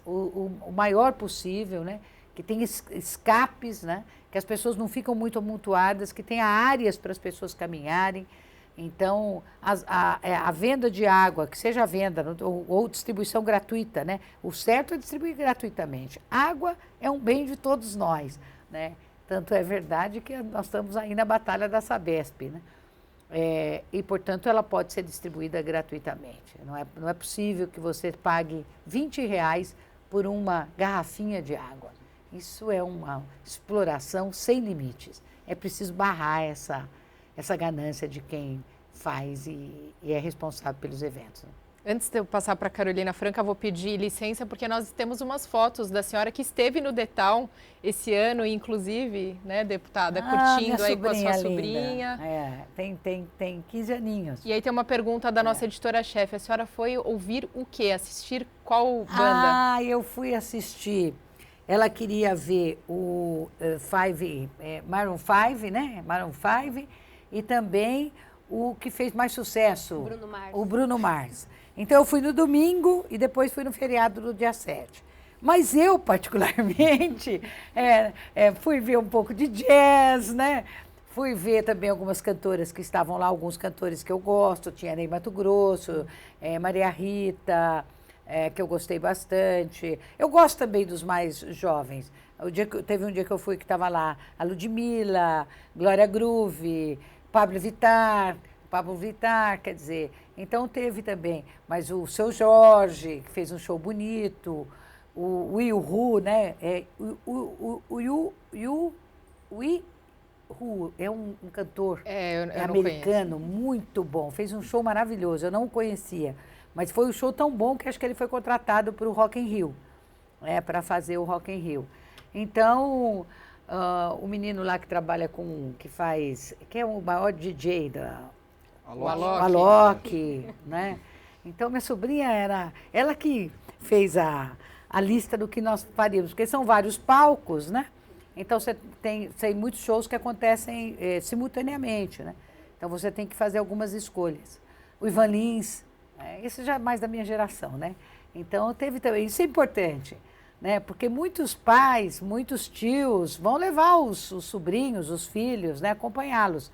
o maior possível, né? Que tenha escapes, né? Que as pessoas não ficam muito amontoadas, que tenha áreas para as pessoas caminharem. Então, a venda de água, que seja a venda ou distribuição gratuita, né? O certo é distribuir gratuitamente. Água é um bem de todos nós, né? Tanto é verdade que nós estamos aí na batalha da Sabesp, né? E, portanto, ela pode ser distribuída gratuitamente. Não é possível que você pague R$20 por uma garrafinha de água. Isso é uma exploração sem limites. É preciso barrar essa ganância de quem faz e é responsável pelos eventos. Antes de eu passar para a Carolina Franca, vou pedir licença, porque nós temos umas fotos da senhora que esteve no The Town esse ano, inclusive, né, deputada, curtindo aí com a sua sobrinha. Tem 15 aninhos. E aí tem uma pergunta da nossa editora-chefe. A senhora foi ouvir o quê? Assistir qual banda? Eu fui assistir. Ela queria ver o Maroon 5, né? Maroon 5, e também o que fez mais sucesso, Bruno Mars. O Bruno Mars. Então, eu fui no domingo e depois fui no feriado do dia 7. Mas eu, particularmente, fui ver um pouco de jazz, né? Fui ver também algumas cantoras que estavam lá, alguns cantores que eu gosto. Tinha Ney Matogrosso, Maria Rita, que eu gostei bastante. Eu gosto também dos mais jovens. Teve um dia que eu fui que estava lá a Ludmilla, Glória Groove, Pablo Vittar, quer dizer, então teve também, mas o Seu Jorge, que fez um show bonito, o Will Hu, né? Will Hu é um cantor americano muito bom, fez um show maravilhoso, eu não o conhecia, mas foi um show tão bom que acho que ele foi contratado para o Rock in Rio, para fazer o Rock in Rio. Então, o menino lá que trabalha que é o maior DJ o Alok, né? Então, minha sobrinha ela que fez a lista do que nós faríamos, porque são vários palcos, né? Então, você tem muitos shows que acontecem simultaneamente, né? Então, você tem que fazer algumas escolhas. O Ivan Lins, esse já é mais da minha geração, né? Então, teve também, isso é importante, né? Porque muitos pais, muitos tios vão levar os sobrinhos, os filhos, né? Acompanhá-los.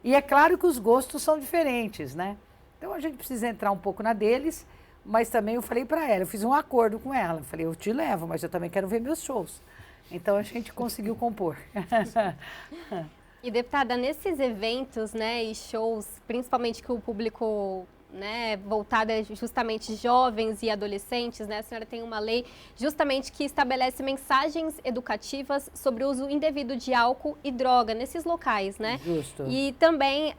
E é claro que os gostos são diferentes, né? Então, a gente precisa entrar um pouco na deles, mas também eu falei para ela, eu fiz um acordo com ela. Eu falei, eu te levo, mas eu também quero ver meus shows. Então, a gente conseguiu compor. E, deputada, nesses eventos, né, e shows, principalmente que o público, né, voltado é justamente jovens e adolescentes, né, a senhora tem uma lei justamente que estabelece mensagens educativas sobre o uso indevido de álcool e droga nesses locais, né? Justo. E também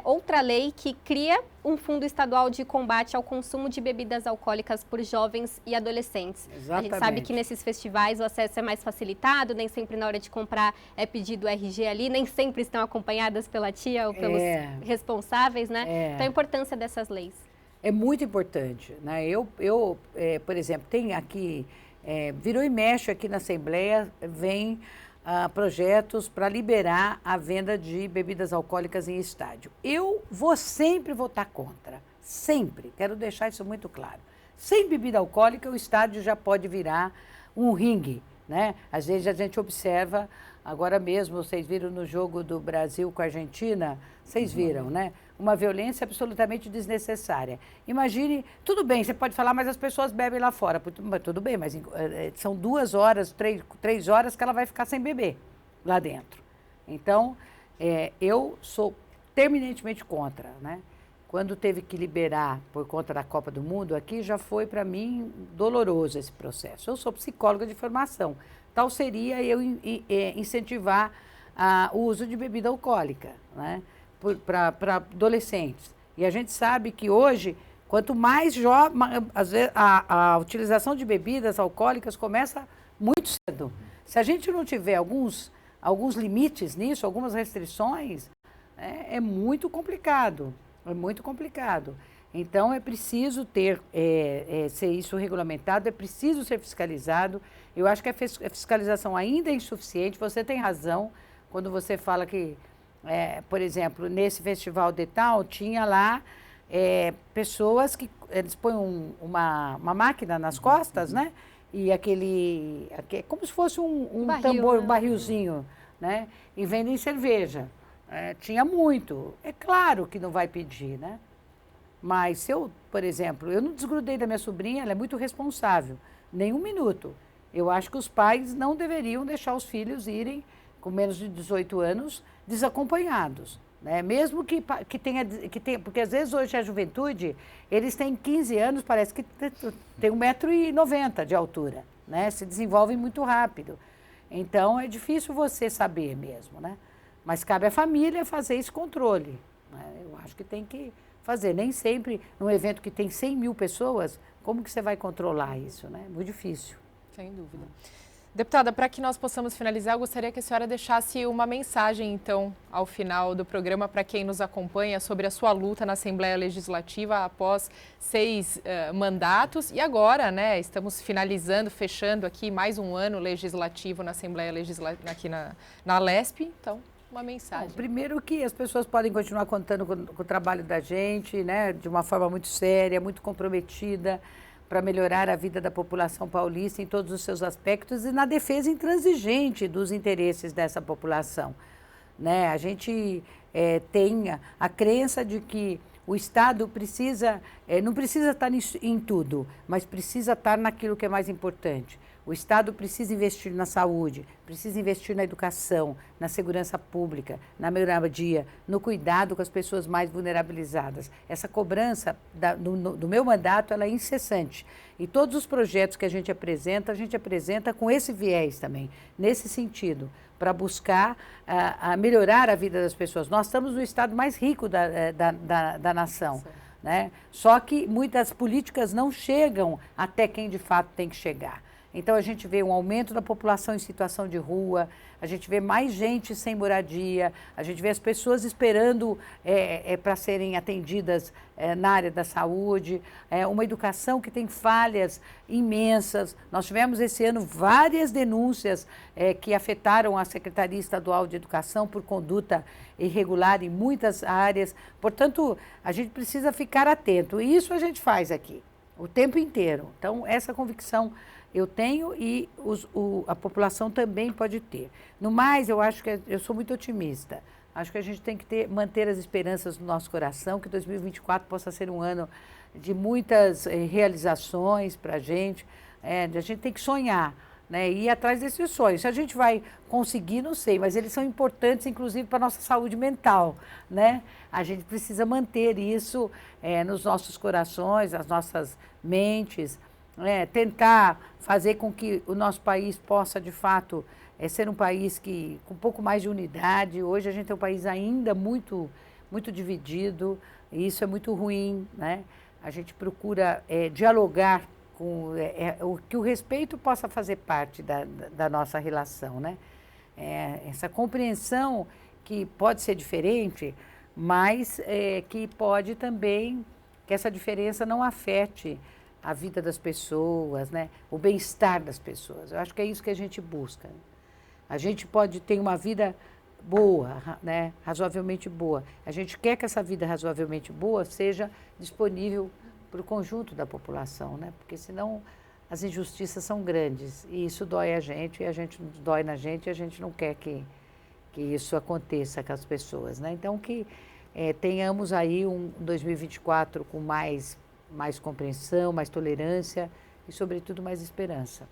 outra lei que cria um fundo estadual de combate ao consumo de bebidas alcoólicas por jovens e adolescentes. Exatamente. A gente sabe que nesses festivais o acesso é mais facilitado, nem sempre na hora de comprar é pedido RG ali, nem sempre estão acompanhadas pela tia ou pelos responsáveis, né? Então a importância dessas leis. É muito importante, né? Por exemplo, tem aqui, virou e mexe aqui na Assembleia, vem projetos para liberar a venda de bebidas alcoólicas em estádio. Eu vou sempre votar contra, sempre, quero deixar isso muito claro. Sem bebida alcoólica, o estádio já pode virar um ringue, né? Às vezes a gente observa, agora mesmo, vocês viram no jogo do Brasil com a Argentina, vocês viram, né? Uma violência absolutamente desnecessária. Imagine, tudo bem, você pode falar, mas as pessoas bebem lá fora. Tudo bem, mas são 2 horas, 3 horas que ela vai ficar sem beber lá dentro. Então, eu sou terminantemente contra, né? Quando teve que liberar por conta da Copa do Mundo, aqui já foi para mim doloroso esse processo. Eu sou psicóloga de formação, tal seria eu incentivar o uso de bebida alcoólica, né? Para adolescentes. E a gente sabe que hoje, quanto mais jovem, às vezes a utilização de bebidas alcoólicas começa muito cedo. Se a gente não tiver alguns limites nisso, algumas restrições, é muito complicado. É muito complicado. Então, é preciso ser isso regulamentado, é preciso ser fiscalizado. Eu acho que a fiscalização ainda é insuficiente. Você tem razão quando você fala que, por exemplo, nesse festival de tal, tinha lá pessoas que eles põem uma máquina nas costas, né? E como se fosse um barril, tambor, né? Um barrilzinho, né? E vendem cerveja. Tinha muito. É claro que não vai pedir, né? Mas se eu, por exemplo, eu não desgrudei da minha sobrinha, ela é muito responsável, nem um minuto. Eu acho que os pais não deveriam deixar os filhos irem com menos de 18 anos desacompanhados, né? Mesmo que tenha, porque às vezes hoje a juventude, eles têm 15 anos, parece que tem 1,90 m de altura, né? Se desenvolvem muito rápido. Então é difícil você saber mesmo, né? Mas cabe à família fazer esse controle, né? Eu acho que tem que fazer. Nem sempre, num evento que tem 100 mil pessoas, como que você vai controlar isso, né? Muito difícil. Sem dúvida. Deputada, para que nós possamos finalizar, eu gostaria que a senhora deixasse uma mensagem, então, ao final do programa, para quem nos acompanha, sobre a sua luta na Assembleia Legislativa após 6 mandatos. E agora, né, estamos finalizando, fechando aqui mais um ano legislativo na Assembleia Legislativa, aqui na Lesp. Então, uma mensagem. Bom, primeiro que as pessoas podem continuar contando com o trabalho da gente, né, de uma forma muito séria, muito comprometida, para melhorar a vida da população paulista em todos os seus aspectos e na defesa intransigente dos interesses dessa população, né? A gente tem a crença de que o Estado não precisa estar em tudo, mas precisa estar naquilo que é mais importante. O Estado precisa investir na saúde, precisa investir na educação, na segurança pública, na moradia, no cuidado com as pessoas mais vulnerabilizadas. Essa cobrança do meu mandato, ela é incessante. E todos os projetos que a gente apresenta com esse viés também, nesse sentido, para buscar melhorar a vida das pessoas. Nós estamos no estado mais rico da nação, né? Só que muitas políticas não chegam até quem de fato tem que chegar. Então, a gente vê um aumento da população em situação de rua, a gente vê mais gente sem moradia, a gente vê as pessoas esperando para serem atendidas na área da saúde, uma educação que tem falhas imensas. Nós tivemos esse ano várias denúncias que afetaram a Secretaria Estadual de Educação por conduta irregular em muitas áreas. Portanto, a gente precisa ficar atento. E isso a gente faz aqui, o tempo inteiro. Então, essa convicção eu tenho e a população também pode ter. No mais, eu acho que eu sou muito otimista. Acho que a gente tem que manter as esperanças no nosso coração, que 2024 possa ser um ano de muitas realizações para a gente. A gente tem que sonhar. né, ir atrás desses sonhos. Se a gente vai conseguir, não sei, mas eles são importantes, inclusive, para a nossa saúde mental, né? A gente precisa manter isso nos nossos corações, nas nossas mentes, tentar fazer com que o nosso país possa, de fato, ser um país com um pouco mais de unidade. Hoje a gente é um país ainda muito, muito dividido, e isso é muito ruim, né? A gente procura dialogar que o respeito possa fazer parte da nossa relação, né? Essa compreensão que pode ser diferente, mas que pode também, que essa diferença não afete a vida das pessoas, né? O bem-estar das pessoas. Eu acho que é isso que a gente busca. A gente pode ter uma vida boa, né? Razoavelmente boa. A gente quer que essa vida razoavelmente boa seja disponível para o conjunto da população, né? Porque senão as injustiças são grandes e isso dói a gente dói na gente e a gente não quer que isso aconteça com as pessoas, né? Então que tenhamos aí um 2024 com mais compreensão, mais tolerância e sobretudo mais esperança.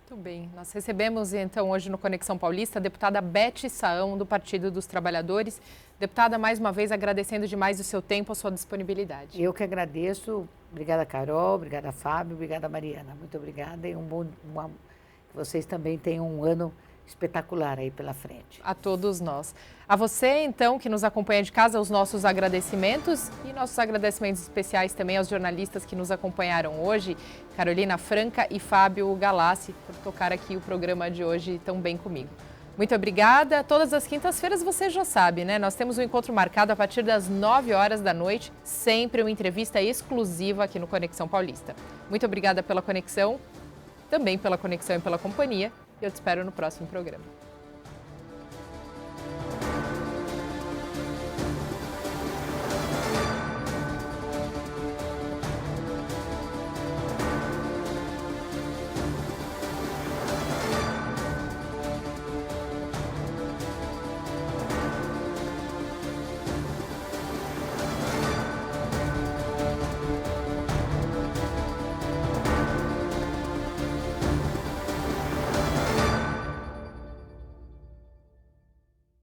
Muito bem, nós recebemos então hoje no Conexão Paulista a deputada Beth Saão do Partido dos Trabalhadores. Deputada, mais uma vez agradecendo demais o seu tempo, a sua disponibilidade. Eu que agradeço. Obrigada, Carol, obrigada, Fábio, obrigada, Mariana. Muito obrigada e que vocês também tenham um ano espetacular aí pela frente. A todos nós. A você, então, que nos acompanha de casa, os nossos agradecimentos e nossos agradecimentos especiais também aos jornalistas que nos acompanharam hoje, Carolina Franca e Fábio Galassi, por tocar aqui o programa de hoje tão bem comigo. Muito obrigada. Todas as quintas-feiras você já sabe, né? Nós temos um encontro marcado a partir das 9 horas da noite, sempre uma entrevista exclusiva aqui no Conexão Paulista. Muito obrigada pela conexão, também pela conexão e pela companhia. Eu te espero no próximo programa.